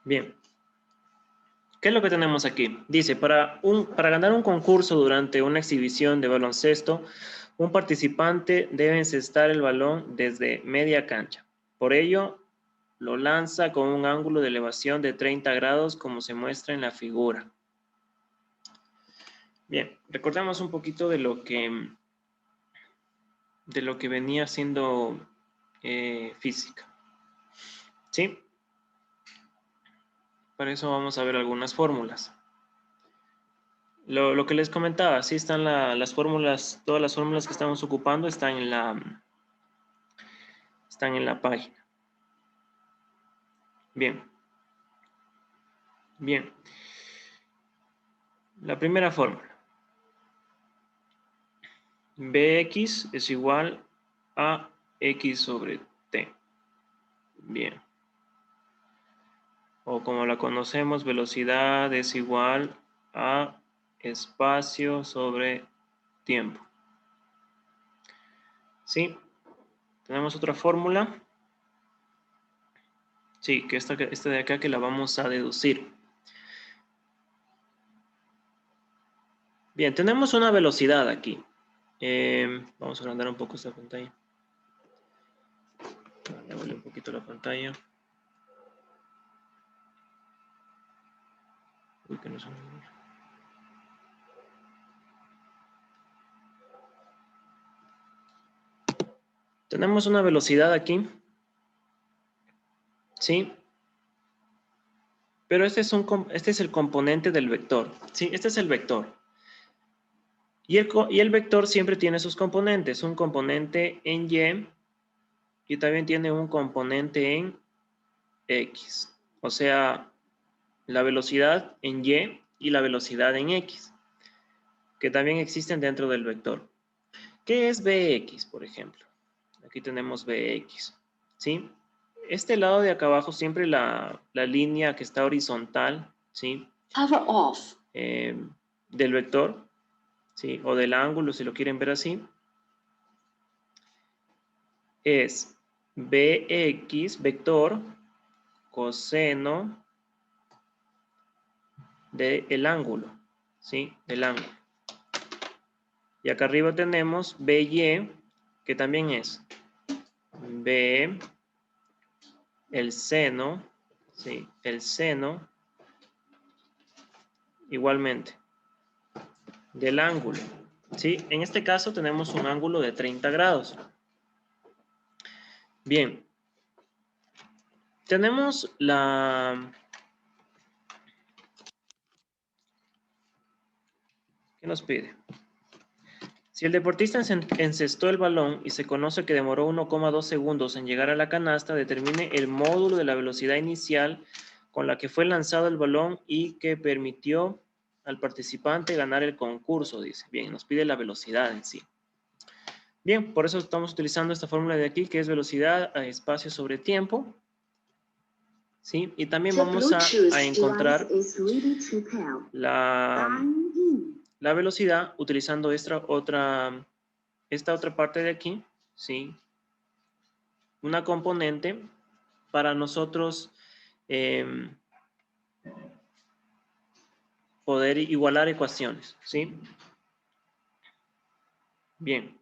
Bien. ¿Qué es lo que tenemos aquí? Dice, para ganar un concurso durante una exhibición de baloncesto, un participante debe encestar el balón desde media cancha. Por ello, lo lanza con un ángulo de elevación de 30 grados como se muestra en la figura. Bien, recordemos un poquito de lo que venía siendo física. ¿Sí? Para eso vamos a ver algunas fórmulas. Lo que les comentaba, sí están las fórmulas, todas las fórmulas que estamos ocupando están en la página. Bien. Bien. La primera fórmula. Bx es igual a x sobre t. Bien. O como la conocemos, velocidad es igual a espacio sobre tiempo. ¿Sí? Tenemos otra fórmula. Sí, que esta de acá que la vamos a deducir. Bien, tenemos una velocidad aquí. Vamos a agrandar un poco esta pantalla. Voy un poquito la pantalla. Uy, que no son... Tenemos una velocidad aquí. ¿Sí? Pero este es el componente del vector. ¿Sí? Este es el vector. Y el vector siempre tiene sus componentes. Un componente en Y y también tiene un componente en X. O sea, la velocidad en Y y la velocidad en X, que también existen dentro del vector. ¿Qué es Bx, por ejemplo? Aquí tenemos Bx. ¿Sí? Este lado de acá abajo, siempre la línea que está horizontal, ¿sí? Hover off. Del vector, ¿sí? O del ángulo, si lo quieren ver así, es Bx, vector, coseno del ángulo, ¿sí? Del ángulo. Y acá arriba tenemos By, que también es B, el seno, ¿sí? El seno, igualmente, del ángulo, ¿sí? En este caso tenemos un ángulo de 30 grados. Bien. Tenemos ¿qué nos pide? Si el deportista encestó el balón y se conoce que demoró 1,2 segundos en llegar a la canasta, determine el módulo de la velocidad inicial con la que fue lanzado el balón y que permitió al participante ganar el concurso, dice. Bien, nos pide la velocidad en sí. Bien, por eso estamos utilizando esta fórmula de aquí, que es velocidad a espacio sobre tiempo. ¿Sí? Y también vamos a encontrar la velocidad utilizando esta otra parte de aquí, ¿sí? Una componente para nosotros poder igualar ecuaciones, ¿sí? Bien.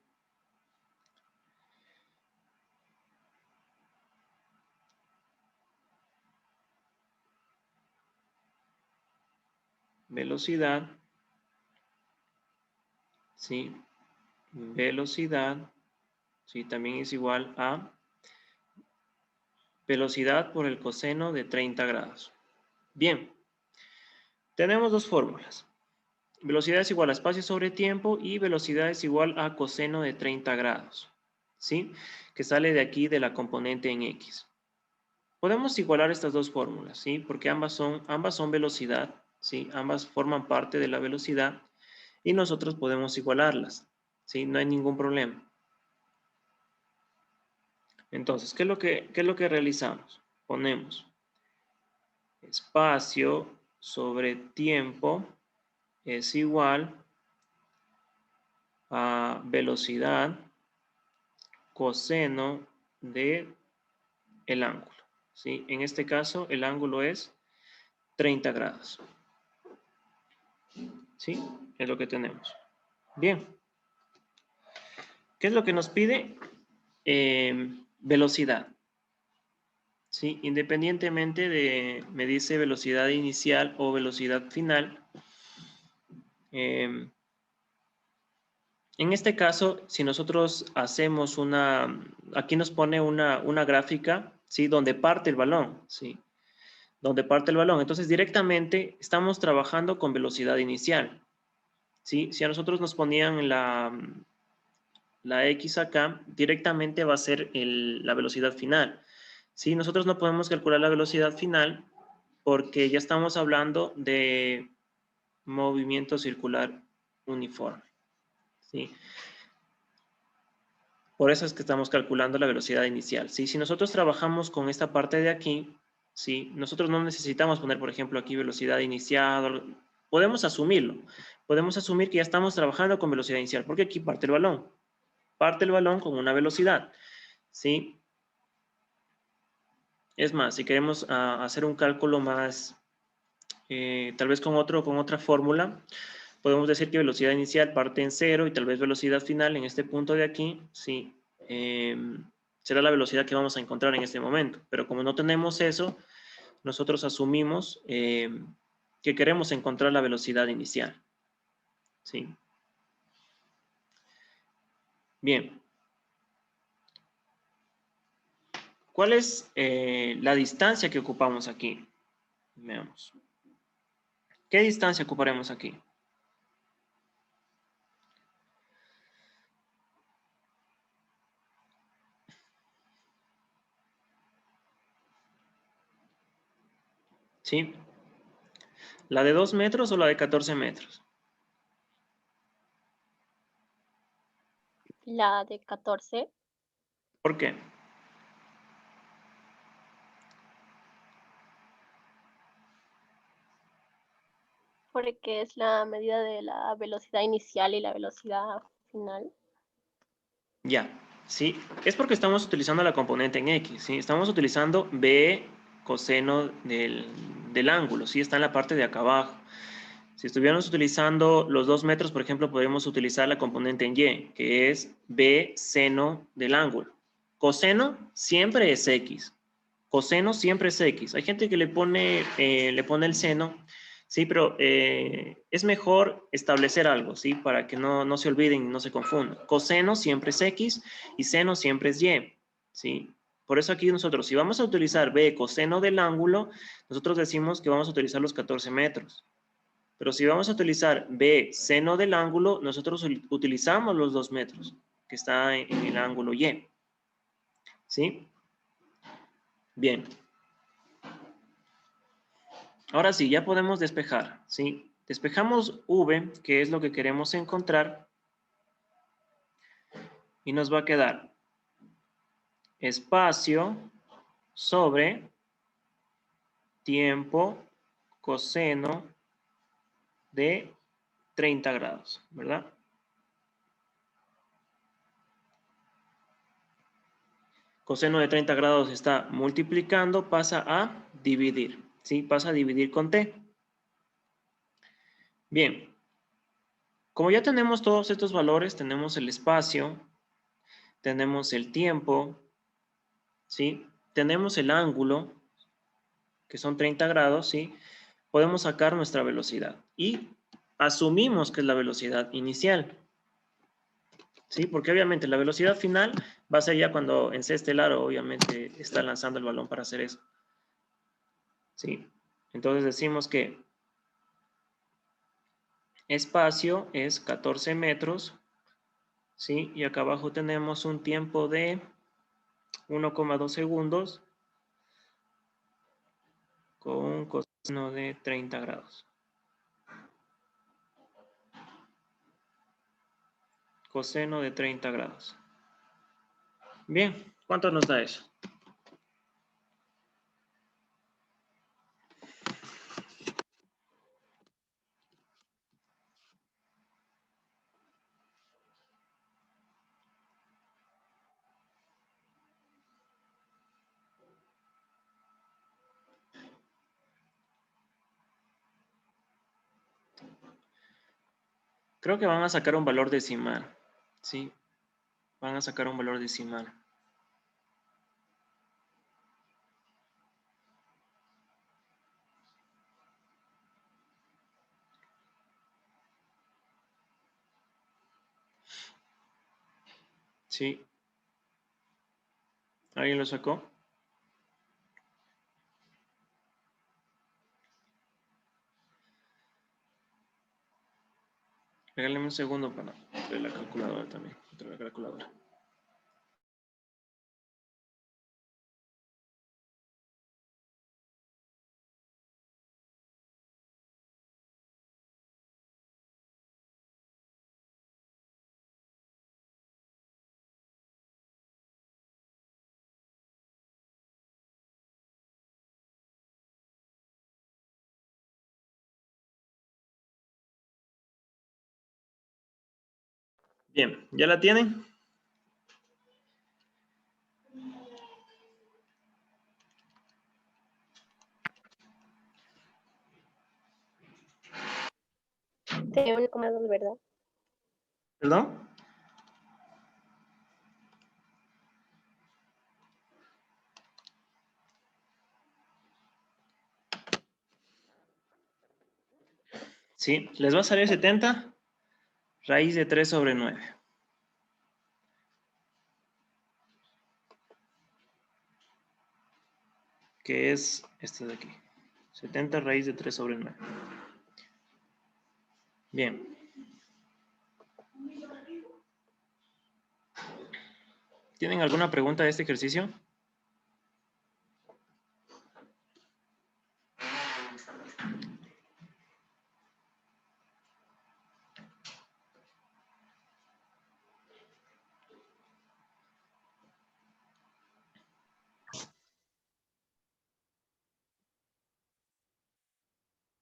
Velocidad, ¿sí? Velocidad, ¿sí? También es igual a velocidad por el coseno de 30 grados. Bien. Tenemos dos fórmulas. Velocidad es igual a espacio sobre tiempo y velocidad es igual a coseno de 30 grados, ¿sí? Que sale de aquí de la componente en X. Podemos igualar estas dos fórmulas, ¿sí? Porque ambas son velocidad, ¿sí? Ambas forman parte de la velocidad y nosotros podemos igualarlas, ¿sí? No hay ningún problema. Entonces, ¿qué es lo que realizamos? Ponemos espacio sobre tiempo es igual a velocidad coseno de el ángulo, ¿sí? En este caso, el ángulo es 30 grados. ¿Sí? Es lo que tenemos. Bien. ¿Qué es lo que nos pide? Velocidad. ¿Sí? Independientemente de, me dice velocidad inicial o velocidad final. En este caso, si nosotros hacemos aquí nos pone una gráfica, ¿sí? Donde parte el balón, ¿sí? Donde parte el balón. Entonces, directamente estamos trabajando con velocidad inicial, ¿sí? Si a nosotros nos ponían la X acá, directamente va a ser la velocidad final. ¿Sí? Nosotros no podemos calcular la velocidad final porque ya estamos hablando de movimiento circular uniforme, ¿sí? Por eso es que estamos calculando la velocidad inicial, ¿sí? Si nosotros trabajamos con esta parte de aquí, ¿sí? Nosotros no necesitamos poner, por ejemplo, aquí velocidad inicial. Podemos asumirlo. Podemos asumir que ya estamos trabajando con velocidad inicial, porque aquí parte el balón. Parte el balón con una velocidad, ¿sí? Es más, si queremos hacer un cálculo más, tal vez con otra fórmula, podemos decir que velocidad inicial parte en 0 y tal vez velocidad final en este punto de aquí, sí, será la velocidad que vamos a encontrar en este momento. Pero como no tenemos eso, nosotros asumimos que queremos encontrar la velocidad inicial. ¿Sí? Bien. ¿Cuál es la distancia que ocupamos aquí? Veamos. ¿Qué distancia ocuparemos aquí? ¿Sí? ¿La de 2 metros o la de 14 metros? La de 14. ¿Por qué? Porque es la medida de la velocidad inicial y la velocidad final. Ya, sí. Es porque estamos utilizando la componente en X, ¿sí? Estamos utilizando B coseno del ángulo, ¿sí? Está en la parte de acá abajo. Si estuviéramos utilizando los 2 metros, por ejemplo, podríamos utilizar la componente en Y, que es B seno del ángulo. Coseno siempre es X. Coseno siempre es X. Hay gente que le pone el seno, sí, pero es mejor establecer algo, sí, para que no se olviden, no se confundan. Coseno siempre es X y seno siempre es Y, sí. Por eso aquí nosotros, si vamos a utilizar B coseno del ángulo, nosotros decimos que vamos a utilizar los 14 metros. Pero si vamos a utilizar B seno del ángulo, nosotros utilizamos los 2 metros, que está en el ángulo Y, ¿sí? Bien. Ahora sí, ya podemos despejar, ¿sí? Despejamos V, que es lo que queremos encontrar, y nos va a quedar espacio sobre tiempo coseno de 30 grados, ¿verdad? Coseno de 30 grados está multiplicando, pasa a dividir, ¿sí? Pasa a dividir con T. Bien, como ya tenemos todos estos valores, tenemos el espacio, tenemos el tiempo, ¿sí? Tenemos el ángulo, que son 30 grados, ¿sí? Podemos sacar nuestra velocidad y asumimos que es la velocidad inicial, ¿sí? Porque obviamente la velocidad final va a ser ya cuando en C estelar obviamente está lanzando el balón para hacer eso, ¿sí? Entonces decimos que espacio es 14 metros, ¿sí? Y acá abajo tenemos un tiempo de 1,2 segundos con un coseno de 30 grados. Coseno de 30 grados. Bien, ¿cuánto nos da eso? Creo que van a sacar un valor decimal. Sí, van a sacar un valor decimal. Sí. ¿Alguien lo sacó? Regáleme un segundo para traer la calculadora también. Traer la calculadora. Bien, ¿ya la tienen? De 1,2, ¿verdad? ¿Perdón? Sí, les va a salir 70 raíz de 3 sobre 9. Que es este de aquí. 70 raíz de 3 sobre 9. Bien. ¿Tienen alguna pregunta de este ejercicio?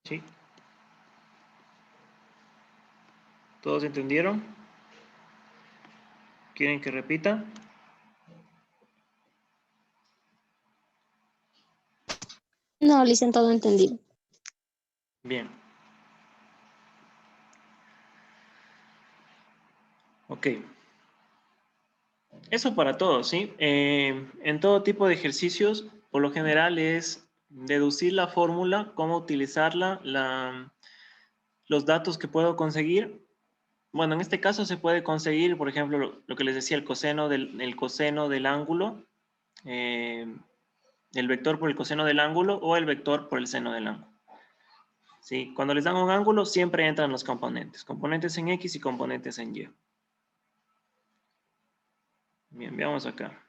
Sí. ¿Todos entendieron? ¿Quieren que repita? No, Licen, todo entendido. Bien. Ok. Eso para todos, ¿sí? En todo tipo de ejercicios, por lo general es deducir la fórmula, cómo utilizarla, los datos que puedo conseguir. Bueno, en este caso se puede conseguir, por ejemplo, lo que les decía, el coseno del ángulo, el vector por el coseno del ángulo o el vector por el seno del ángulo. ¿Sí? Cuando les dan un ángulo, siempre entran los componentes. Componentes en X y componentes en Y. Bien, veamos acá.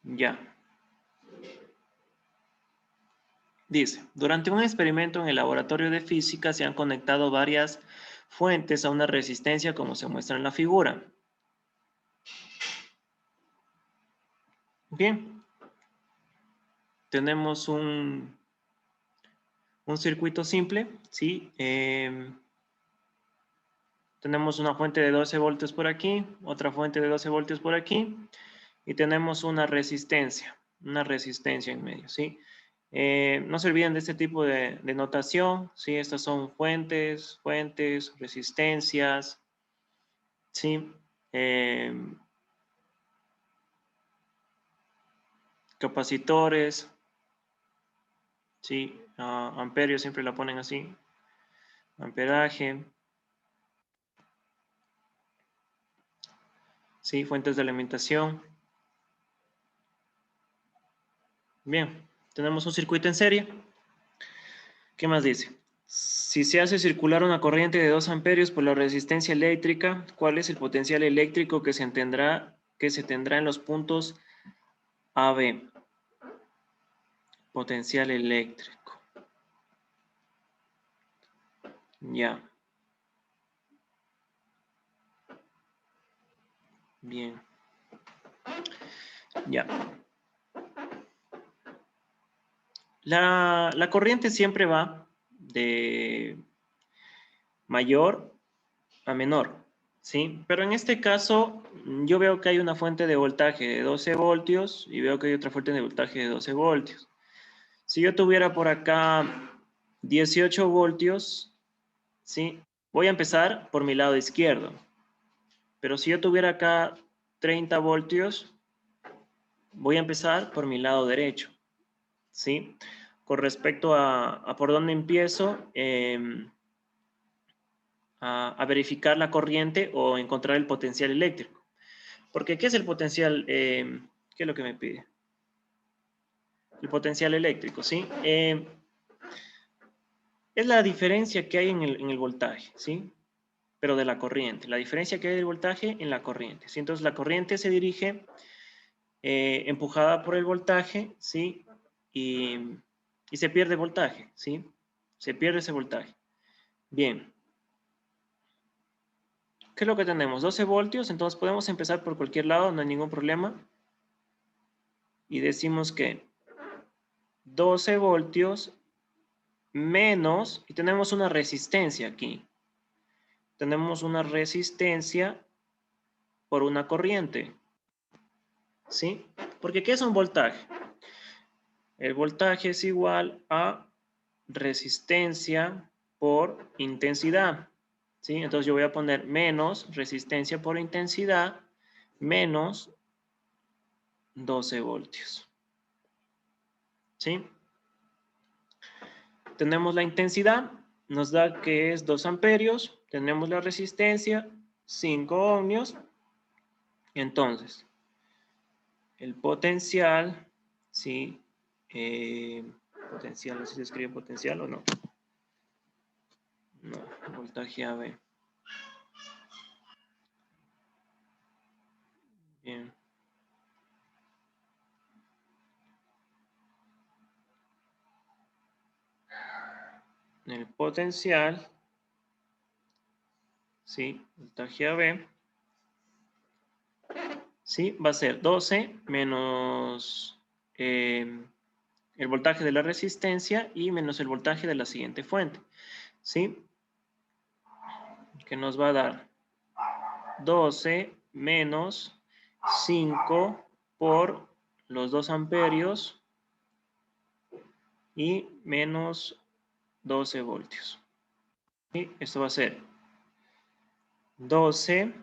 Ya. Dice, durante un experimento en el laboratorio de física se han conectado varias fuentes a una resistencia como se muestra en la figura. Bien. Tenemos un circuito simple, ¿sí? Tenemos una fuente de 12 voltios por aquí, otra fuente de 12 voltios por aquí, y tenemos una resistencia en medio, ¿sí? No se olviden de este tipo de notación, ¿sí? Estas son fuentes, resistencias, ¿sí? Capacitores, ¿sí? Amperios siempre la ponen así, amperaje, ¿sí? Fuentes de alimentación. Bien, tenemos un circuito en serie. ¿Qué más dice? Si se hace circular una corriente de 2 amperios por la resistencia eléctrica, ¿cuál es el potencial eléctrico que se tendrá en los puntos A, B? Potencial eléctrico. Ya. Bien. Ya. La corriente siempre va de mayor a menor, ¿sí? Pero en este caso, yo veo que hay una fuente de voltaje de 12 voltios y veo que hay otra fuente de voltaje de 12 voltios. Si yo tuviera por acá 18 voltios ¿sí? Voy a empezar por mi lado izquierdo. Pero si yo tuviera acá 30 voltios, voy a empezar por mi lado derecho, ¿sí? Con respecto a por dónde empiezo a verificar la corriente o encontrar el potencial eléctrico. Porque, ¿qué es el potencial? ¿Qué es lo que me pide? El potencial eléctrico, ¿sí? Es la diferencia que hay en el voltaje, ¿sí? Pero de la corriente. La diferencia que hay del voltaje en la corriente, ¿sí? Entonces, la corriente se dirige empujada por el voltaje, ¿sí? Y se pierde voltaje, ¿sí? Se pierde ese voltaje. Bien. ¿Qué es lo que tenemos? 12 voltios, entonces podemos empezar por cualquier lado, no hay ningún problema. Y decimos que 12 voltios menos, y tenemos una resistencia aquí. Tenemos una resistencia por una corriente, ¿sí? Porque ¿qué es un voltaje? El voltaje es igual a resistencia por intensidad, ¿sí? Entonces yo voy a poner menos resistencia por intensidad menos 12 voltios, ¿sí? Tenemos la intensidad, nos da que es 2 amperios, tenemos la resistencia, 5 ohmios, entonces el potencial, ¿sí? Potencial, no sé si se escribe potencial o no. No, voltaje AB. Bien. El potencial, ¿sí? Voltaje AB, ¿sí? Va a ser 12 menos el voltaje de la resistencia y menos el voltaje de la siguiente fuente, ¿sí? Que nos va a dar 12 menos 5 por los 2 amperios y menos 12 voltios. ¿Sí? Esto va a ser 12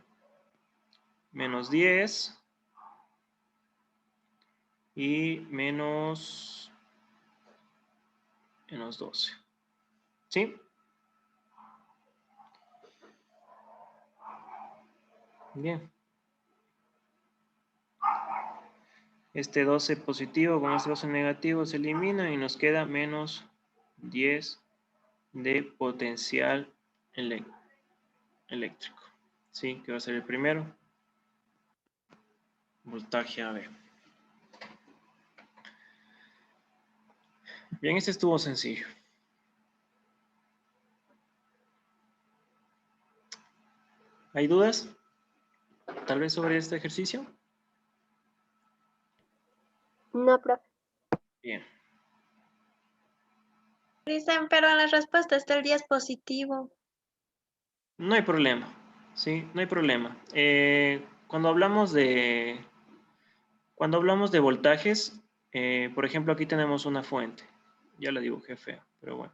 menos 10 y menos 12. ¿Sí? Bien. Este 12 positivo con este 12 negativo se elimina y nos queda menos 10 de potencial eléctrico. ¿Sí? Que va a ser el primero. Voltaje AB. Bien, este estuvo sencillo. ¿Hay dudas? Tal vez sobre este ejercicio. No, profe. Bien. Dicen, pero en la respuesta está el 10 positivo. No hay problema. Sí, no hay problema. Cuando hablamos de voltajes, por ejemplo, aquí tenemos una fuente. Ya la dibujé fea, pero bueno.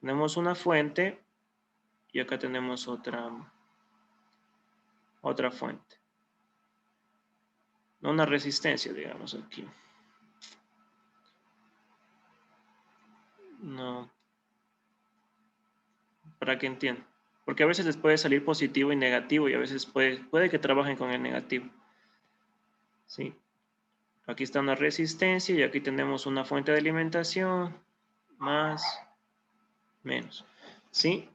Tenemos una fuente y acá tenemos otra fuente. Una resistencia, digamos, aquí. No. Para que entiendan. Porque a veces les puede salir positivo y negativo y a veces puede que trabajen con el negativo. ¿Sí? Aquí está una resistencia y aquí tenemos una fuente de alimentación, más, menos. ¿Sí?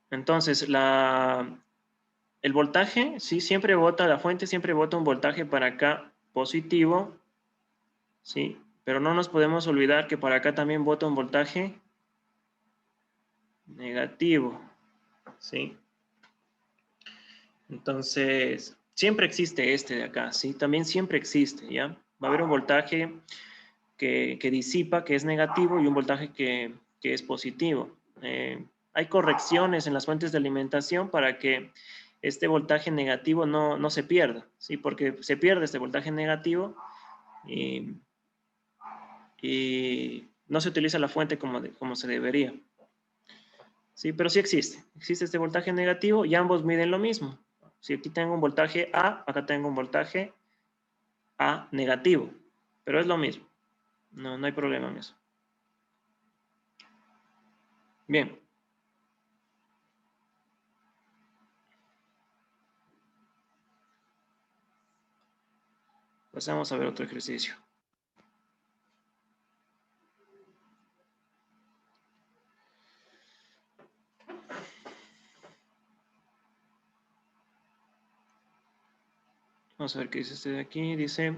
Entonces, el voltaje, sí, siempre bota, la fuente siempre bota un voltaje para acá positivo, ¿sí? Pero no nos podemos olvidar que para acá también bota un voltaje negativo, ¿sí? Entonces, siempre existe este de acá, ¿sí? También siempre existe, ¿ya? Va a haber un voltaje que disipa, que es negativo, y un voltaje que es positivo. Hay correcciones en las fuentes de alimentación para que este voltaje negativo no se pierda, ¿sí? Porque se pierde este voltaje negativo y no se utiliza la fuente como se debería, Sí, pero sí existe. Existe este voltaje negativo y ambos miden lo mismo. Si aquí tengo un voltaje A, acá tengo un voltaje A negativo. Pero es lo mismo. No hay problema en eso. Bien. Pasamos a ver otro ejercicio. Vamos a ver qué dice este de aquí. Dice,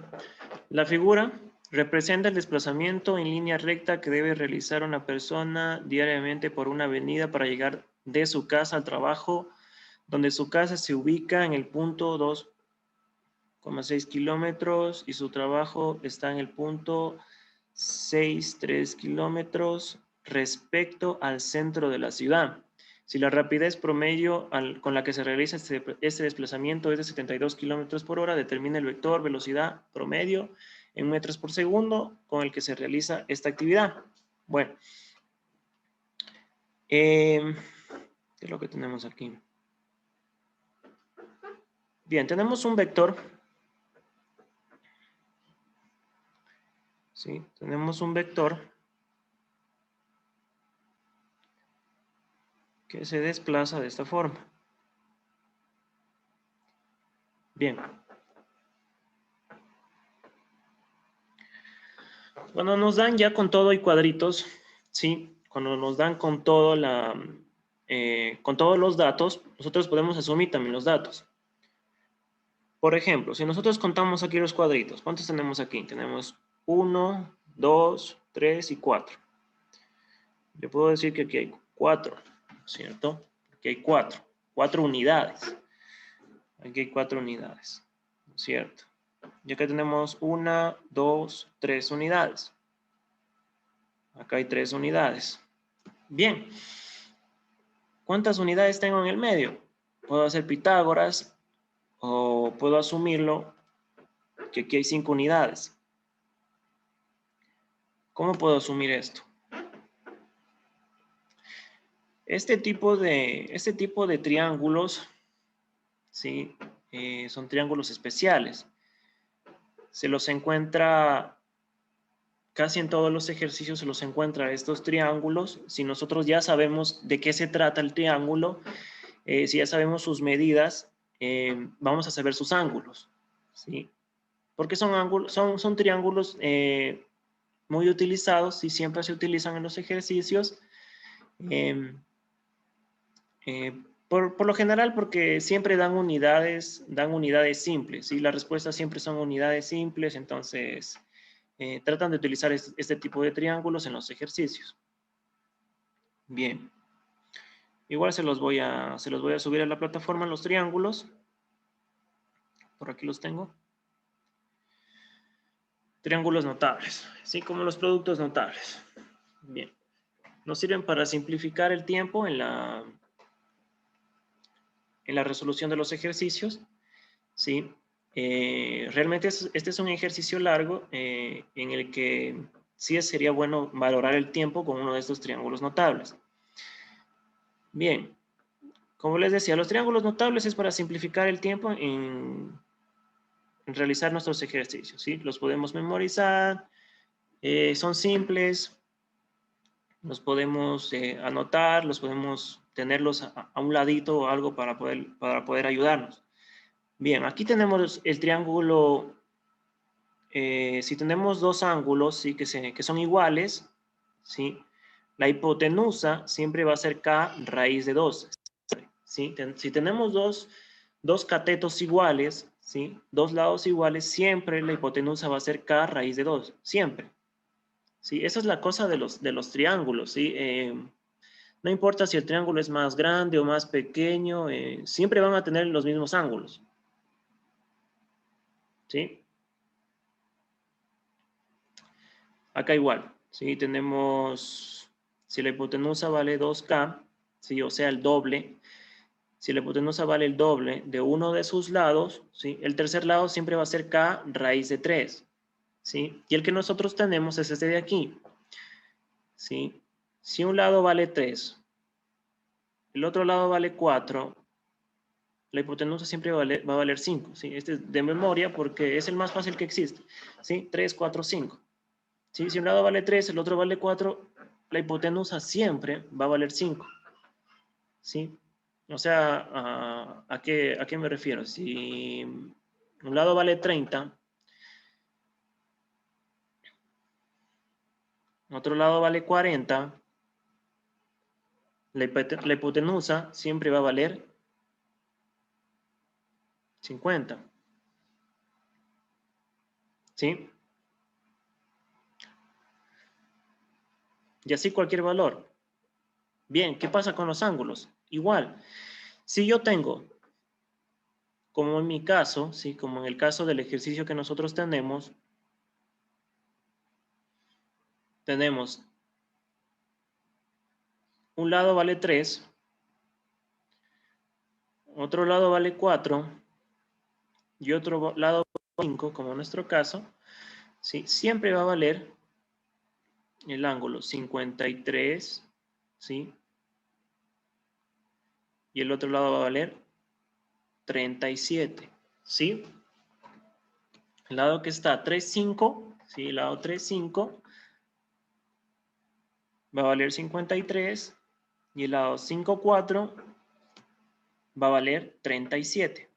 la figura representa el desplazamiento en línea recta que debe realizar una persona diariamente por una avenida para llegar de su casa al trabajo, donde su casa se ubica en el punto 2,6 kilómetros y su trabajo está en el punto 6,3 kilómetros respecto al centro de la ciudad. Si la rapidez promedio con la que se realiza este desplazamiento es de 72 kilómetros por hora, determina el vector velocidad promedio en metros por segundo con el que se realiza esta actividad. Bueno, ¿qué es lo que tenemos aquí? Bien, tenemos un vector. ¿Sí? Tenemos un vector que se desplaza de esta forma. Bien. Cuando nos dan ya con todo y cuadritos, ¿sí? Cuando nos dan con todo con todos los datos, nosotros podemos asumir también los datos. Por ejemplo, si nosotros contamos aquí los cuadritos, ¿cuántos tenemos aquí? Tenemos 1, 2, 3 y 4. Yo puedo decir que aquí hay 4, ¿cierto? Aquí hay 4 unidades. Aquí hay 4 unidades, ¿cierto? Y acá tenemos 1, 2, 3 unidades. Acá hay 3 unidades. Bien. ¿Cuántas unidades tengo en el medio? Puedo hacer Pitágoras o puedo asumirlo que aquí hay 5 unidades. ¿Cómo puedo asumir esto? Este tipo de triángulos, ¿sí? Son triángulos especiales. Se los encuentra casi en todos los ejercicios, se los encuentra estos triángulos. Si nosotros ya sabemos de qué se trata el triángulo, si ya sabemos sus medidas, vamos a saber sus ángulos, ¿sí? Porque son triángulos muy utilizados y siempre se utilizan en los ejercicios. Por lo general, porque siempre dan unidades simples, ¿sí? Las respuestas siempre son unidades simples, entonces tratan de utilizar este tipo de triángulos en los ejercicios. Bien. Igual se los voy a subir a la plataforma los triángulos. Por aquí los tengo. Triángulos notables, así como los productos notables. Bien. Nos sirven para simplificar el tiempo en la resolución de los ejercicios, ¿sí? Realmente este es un ejercicio largo en el que sí sería bueno valorar el tiempo con uno de estos triángulos notables. Bien, como les decía, los triángulos notables es para simplificar el tiempo en realizar nuestros ejercicios, ¿sí? Los podemos memorizar, son simples, los podemos anotar, los podemos tenerlos a un ladito o algo para poder ayudarnos. Bien, aquí tenemos el triángulo, si tenemos dos ángulos, ¿sí? que son iguales, ¿sí? La hipotenusa siempre va a ser K raíz de 2. ¿Sí? Si tenemos dos catetos iguales, ¿sí? Dos lados iguales, siempre la hipotenusa va a ser K raíz de 2, siempre. ¿Sí? Esa es la cosa de los triángulos, ¿sí? No importa si el triángulo es más grande o más pequeño, siempre van a tener los mismos ángulos. ¿Sí? Acá igual, ¿sí? Tenemos, si la hipotenusa vale 2K, ¿sí? O sea, el doble. Si la hipotenusa vale el doble de uno de sus lados, ¿sí? El tercer lado siempre va a ser K raíz de 3, ¿sí? Y el que nosotros tenemos es este de aquí, ¿sí? Si un lado vale 3, el otro lado vale 4, la hipotenusa siempre va a valer 5. ¿Sí? Este es de memoria porque es el más fácil que existe. ¿Sí? 3, 4, 5. ¿Sí? Si un lado vale 3, el otro vale 4, la hipotenusa siempre va a valer 5. ¿Sí? O sea, ¿a qué me refiero? Si un lado vale 30, otro lado vale 40, la hipotenusa siempre va a valer 50. ¿Sí? Y así cualquier valor. Bien, ¿qué pasa con los ángulos? Igual, si yo tengo, como en mi caso, ¿sí? Como en el caso del ejercicio que nosotros tenemos un lado vale 3, otro lado vale 4 y otro lado vale 5, como en nuestro caso, ¿sí? Siempre va a valer el ángulo 53, ¿sí? Y el otro lado va a valer 37, ¿sí? El lado que está 3, 5, ¿sí? El lado 3, 5 va a valer 53 y el lado 5, 4 va a valer 37.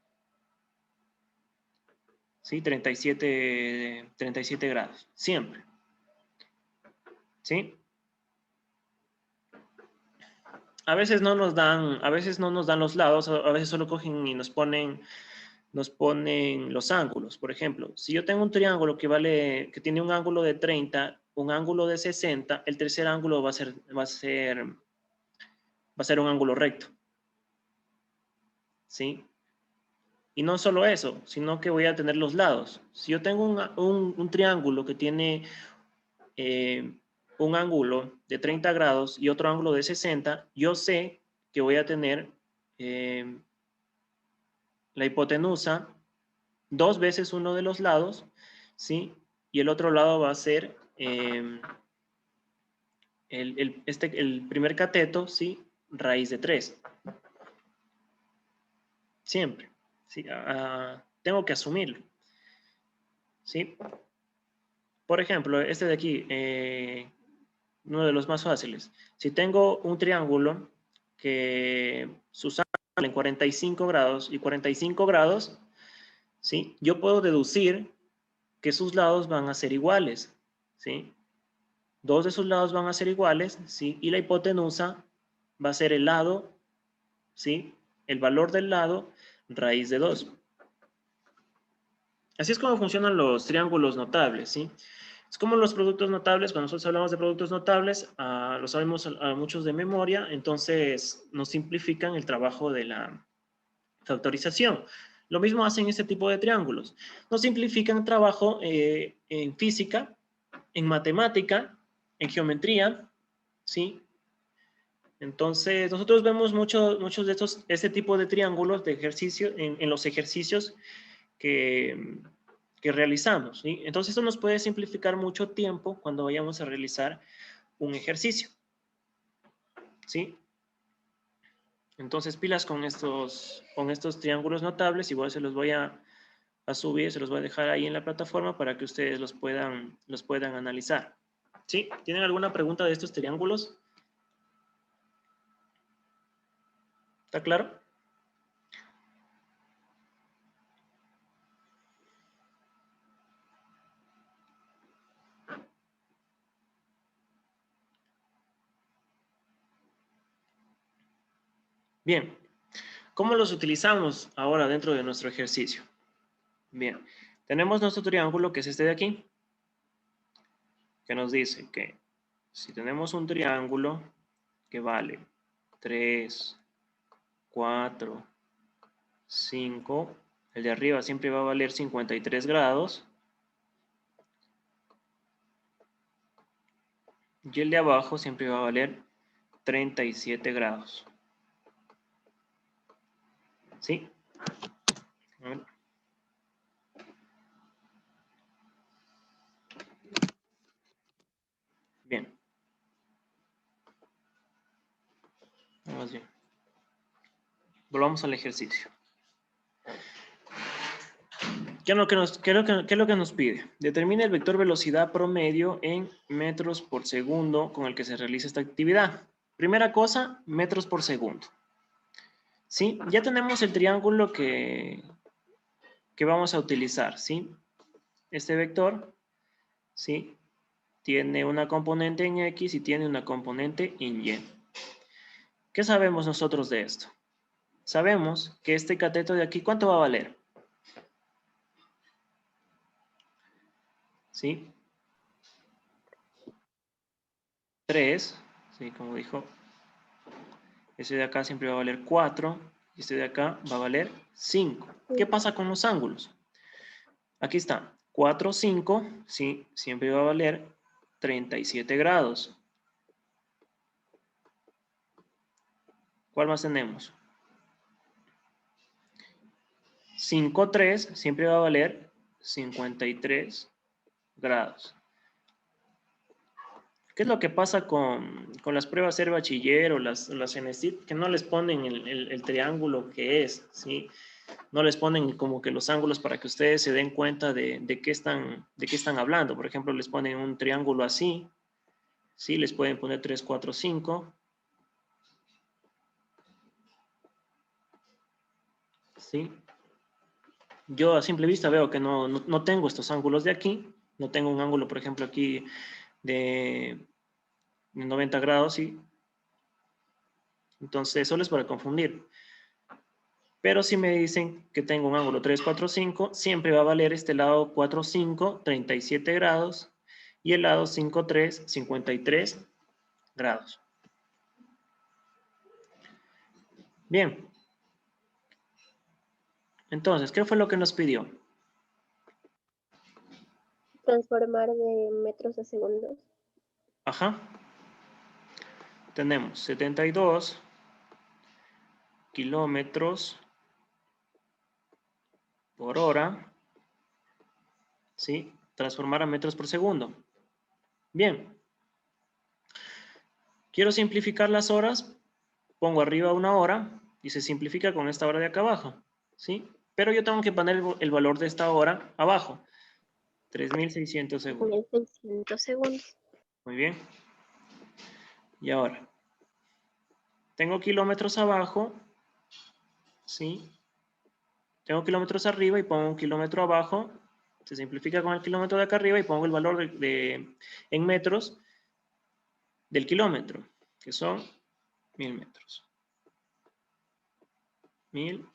¿Sí? 37 grados, siempre. ¿Sí? A veces no nos dan los lados, a veces solo cogen y nos ponen los ángulos. Por ejemplo, si yo tengo un triángulo que tiene un ángulo de 30, un ángulo de 60, el tercer ángulo va a ser un ángulo recto. ¿Sí? Y no solo eso, sino que voy a tener los lados. Si yo tengo un triángulo que tiene un ángulo de 30 grados y otro ángulo de 60, yo sé que voy a tener la hipotenusa 2 veces uno de los lados, ¿sí? Y el otro lado va a ser el primer cateto, ¿sí? Raíz de 3. Siempre. ¿Sí? Tengo que asumirlo. ¿Sí? Por ejemplo, este de aquí, uno de los más fáciles. Si tengo un triángulo que sus ángulos en 45 grados y 45 grados, ¿sí? Yo puedo deducir que sus lados van a ser iguales, ¿sí? 2 de sus lados van a ser iguales, ¿sí? Y la hipotenusa va a ser el lado, ¿sí? El valor del lado raíz de 2. Así es como funcionan los triángulos notables, ¿sí? Es como los productos notables, cuando nosotros hablamos de productos notables, lo sabemos a muchos de memoria, entonces nos simplifican el trabajo de la factorización. Lo mismo hacen este tipo de triángulos. Nos simplifican el trabajo en física, en matemática, en geometría, ¿sí? Entonces, nosotros vemos muchos de este tipo de triángulos de ejercicio en los ejercicios que realizamos, ¿sí? Entonces, esto nos puede simplificar mucho tiempo cuando vayamos a realizar un ejercicio, ¿sí? Entonces, pilas con estos triángulos notables. Igual se los voy a subir, se los voy a dejar ahí en la plataforma para que ustedes los puedan analizar. ¿Sí? ¿Tienen alguna pregunta de estos triángulos? ¿Está claro? Bien. ¿Cómo los utilizamos ahora dentro de nuestro ejercicio? Bien. Tenemos nuestro triángulo, que es este de aquí, que nos dice que si tenemos un triángulo que vale 3, 4, 5, el de arriba siempre va a valer 53 grados y el de abajo siempre va a valer 37 grados. ¿Sí? Bien. Vamos bien. Volvamos al ejercicio. ¿Qué es lo que nos pide? Determine el vector velocidad promedio en metros por segundo con el que se realiza esta actividad. Primera cosa, metros por segundo. ¿Sí? Ya tenemos el triángulo que vamos a utilizar, ¿sí? Este vector, ¿sí? Tiene una componente en X y tiene una componente en Y. ¿Qué sabemos nosotros de esto? Sabemos que este cateto de aquí, ¿cuánto va a valer? ¿Sí? 3, ¿sí? Como dijo, este de acá siempre va a valer 4 y este de acá va a valer 5. ¿Qué pasa con los ángulos? Aquí está, 4, 5, ¿sí? Siempre va a valer 37 grados. ¿Cuál más tenemos? 5, 3, siempre va a valer 53 grados. ¿Qué es lo que pasa con las pruebas ser bachiller o las CENESID? Que no les ponen el triángulo que es, ¿sí? No les ponen como que los ángulos para que ustedes se den cuenta de qué están hablando. Por ejemplo, les ponen un triángulo así, ¿sí? Les pueden poner 3, 4, 5. ¿Sí? Yo a simple vista veo que no tengo estos ángulos de aquí. No tengo un ángulo, por ejemplo, aquí de 90 grados, ¿sí? Entonces, solo es para confundir. Pero si me dicen que tengo un ángulo 3, 4, 5, siempre va a valer este lado 4, 5, 37 grados, y el lado 5, 3, 53 grados. Bien. Entonces, ¿qué fue lo que nos pidió? Transformar de metros a segundos. Ajá. Tenemos 72 kilómetros por hora, ¿sí? Transformar a metros por segundo. Bien. Quiero simplificar las horas, pongo arriba una hora y se simplifica con esta hora de acá abajo, ¿sí? Pero yo tengo que poner el valor de esta hora abajo, 3.600 segundos. 1600 segundos. Muy bien. Y ahora, tengo kilómetros abajo, ¿sí? Tengo kilómetros arriba y pongo un kilómetro abajo. Se simplifica con el kilómetro de acá arriba y pongo el valor en metros del kilómetro, que son 1000 metros. 1000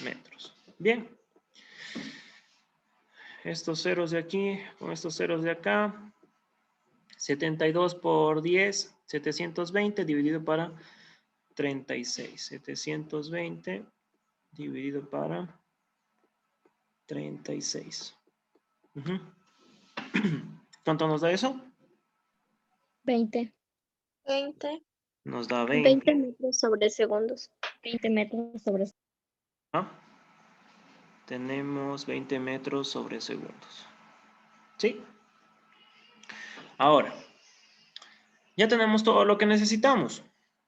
metros. Bien. Estos ceros de aquí con estos ceros de acá. 72 por 10, 720 dividido para 36. 720 dividido para 36. ¿Cuánto nos da eso? 20. 20. Nos da 20 20. metros sobre segundos. 20 metros sobre. ¿Ah? Tenemos 20 metros sobre segundos. ¿Sí? Ahora, ya tenemos todo lo que necesitamos.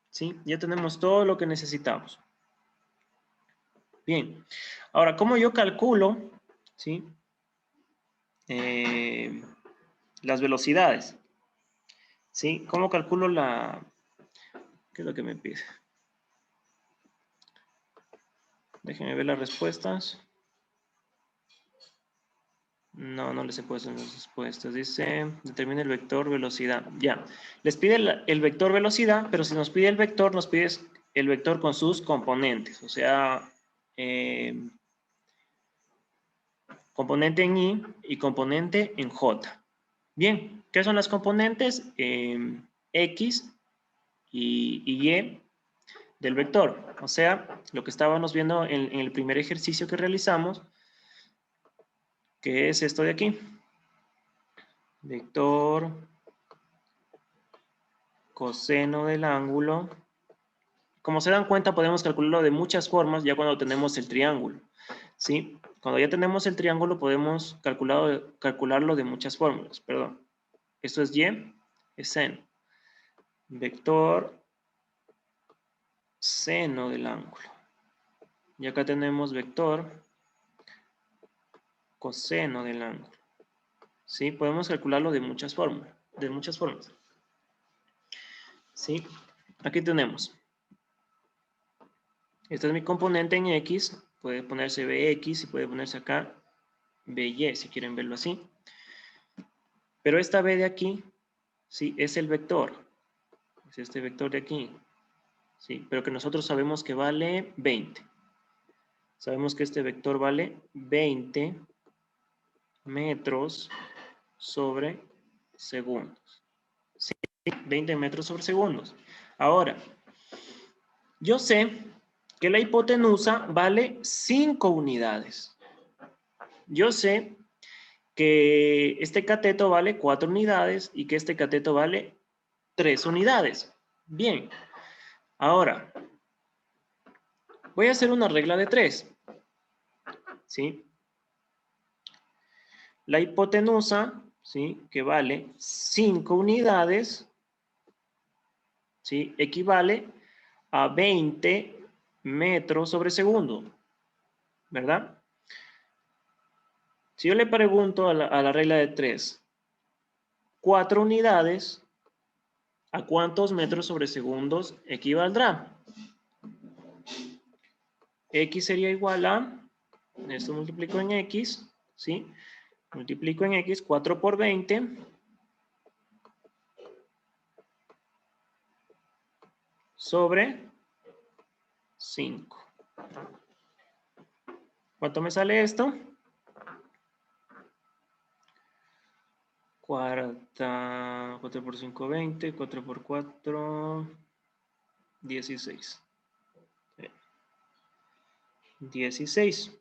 ¿Sí? Ya tenemos todo lo que necesitamos. Bien. Ahora, ¿cómo yo calculo, ¿sí? Las velocidades? ¿Sí? ¿Cómo calculo la... ¿Qué es lo que me pide? Déjenme ver las respuestas. No les he puesto las respuestas. Dice, determina el vector velocidad. Ya. Les pide el vector velocidad, pero si nos pide el vector, nos pide el vector con sus componentes. O sea, componente en Y y componente en J. Bien, ¿qué son las componentes? X y Y del vector. O sea, lo que estábamos viendo en el primer ejercicio que realizamos, que es esto de aquí. Vector coseno del ángulo. Como se dan cuenta, podemos calcularlo de muchas formas ya cuando tenemos el triángulo. ¿Sí? Cuando ya tenemos el triángulo, podemos calcularlo de muchas fórmulas. Perdón. Esto es Y, es seno. Vector seno del ángulo. Y acá tenemos vector coseno del ángulo. ¿Sí? Podemos calcularlo de muchas formas. ¿Sí? Aquí tenemos. Este es mi componente en X. Puede ponerse Bx y puede ponerse acá By, si quieren verlo así. Pero esta B de aquí, ¿sí? Es el vector. Es este vector de aquí. ¿Sí? Pero que nosotros sabemos que vale 20. Sabemos que este vector vale 20 metros sobre segundos. ¿Sí? 20 metros sobre segundos. Ahora, yo sé que la hipotenusa vale 5 unidades. Yo sé que este cateto vale 4 unidades y que este cateto vale 3 unidades. Bien. Ahora, voy a hacer una regla de 3. ¿Sí? La hipotenusa, ¿sí? Que vale 5 unidades, ¿sí? Equivale a 20 metros sobre segundo, ¿verdad? Si yo le pregunto a la regla de 3, 4 unidades, ¿a cuántos metros sobre segundos equivaldrá? X sería igual a, esto multiplico en X, ¿sí? Multiplico en X, 4 por 20, sobre 5. ¿Cuánto me sale esto? 4 por 5, 20, 4 por 4, 16. 16.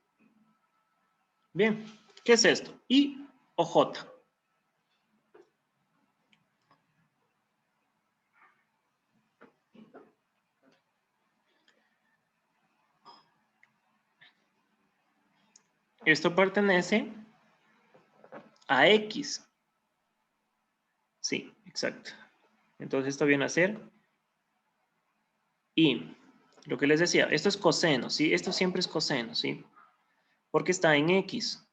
Bien, ¿qué es esto? ¿I o J? Esto pertenece a X. Sí, exacto. Entonces esto viene a ser I. Lo que les decía, esto es coseno, ¿sí? Esto siempre es coseno, ¿sí? Porque está en X.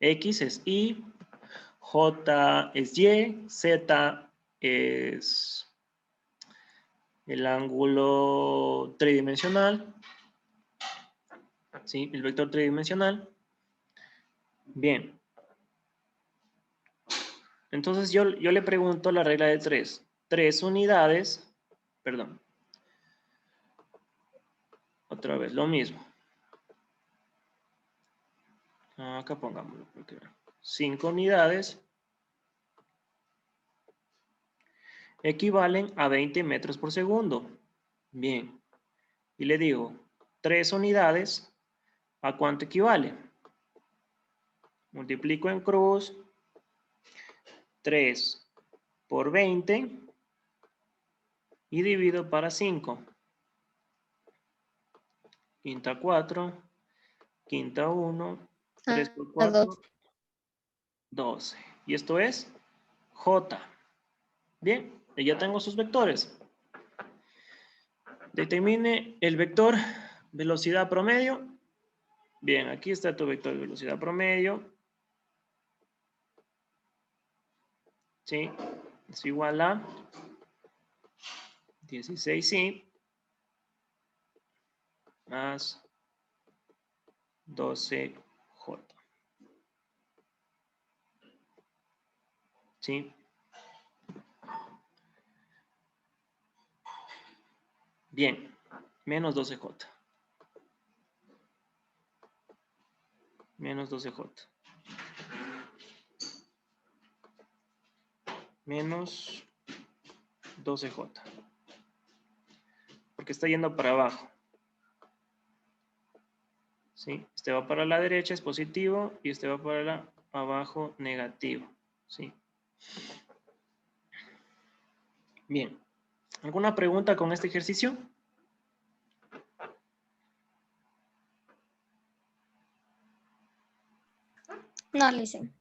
X es I, J es Y, Z es el ángulo tridimensional, ¿sí? El vector tridimensional. Bien. Entonces yo le pregunto la regla de 3. 3 unidades, perdón. Otra vez, lo mismo. Acá pongámoslo. 5 unidades equivalen a 20 metros por segundo. Bien. Y le digo, 3 unidades, ¿a cuánto equivale? Multiplico en cruz. 3 por 20 y divido para 5. Quinta 4, quinta 1, 3 por 4, 12. Y esto es J. Bien, y ya tengo sus vectores. Determine el vector velocidad promedio. Bien, aquí está tu vector de velocidad promedio. ¿Sí? Es igual a 16i más 12j. ¿Sí? Bien, menos 12j. Menos 12j. Menos 12j. Porque está yendo para abajo. ¿Sí? Este va para la derecha, es positivo, y este va para abajo, negativo. ¿Sí? Bien. ¿Alguna pregunta con este ejercicio? No, Listen.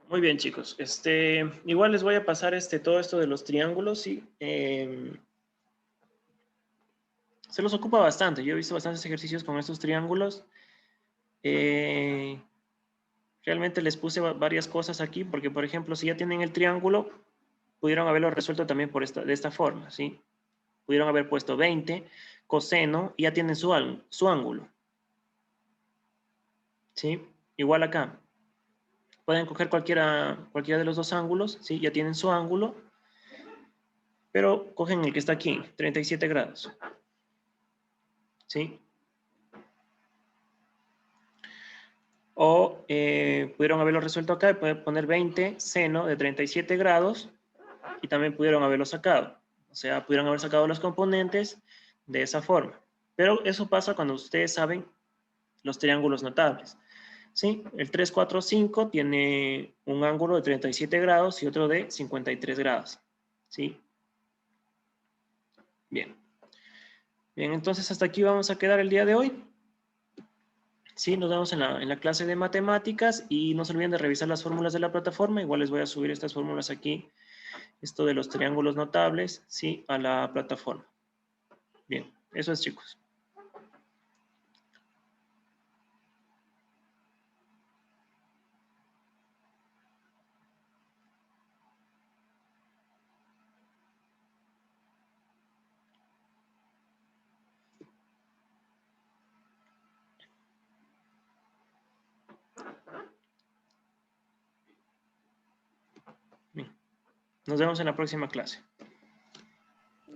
Muy bien, chicos. Igual les voy a pasar todo esto de los triángulos, ¿sí? Se los ocupa bastante. Yo he visto bastantes ejercicios con estos triángulos. Realmente les puse varias cosas aquí porque, por ejemplo, si ya tienen el triángulo, pudieron haberlo resuelto también de esta forma, ¿sí? Pudieron haber puesto 20, coseno, y ya tienen su ángulo. ¿Sí? Igual acá. Pueden coger cualquiera de los dos ángulos, ¿sí? Ya tienen su ángulo, pero cogen el que está aquí, 37 grados. ¿Sí? O pudieron haberlo resuelto acá y pueden poner 20 seno de 37 grados y también pudieron haberlo sacado. O sea, pudieron haber sacado los componentes de esa forma. Pero eso pasa cuando ustedes saben los triángulos notables. ¿Sí? El 3, 4, 5 tiene un ángulo de 37 grados y otro de 53 grados. ¿Sí? Bien. Bien, entonces hasta aquí vamos a quedar el día de hoy. Sí, nos vemos en la clase de matemáticas y no se olviden de revisar las fórmulas de la plataforma. Igual les voy a subir estas fórmulas aquí, esto de los triángulos notables, sí, a la plataforma. Bien, eso es, chicos. Bien. Nos vemos en la próxima clase.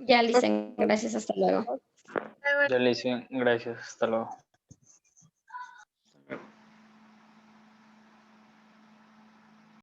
Ya, Licen, gracias, hasta luego. Luego Ya le hice, gracias, hasta luego.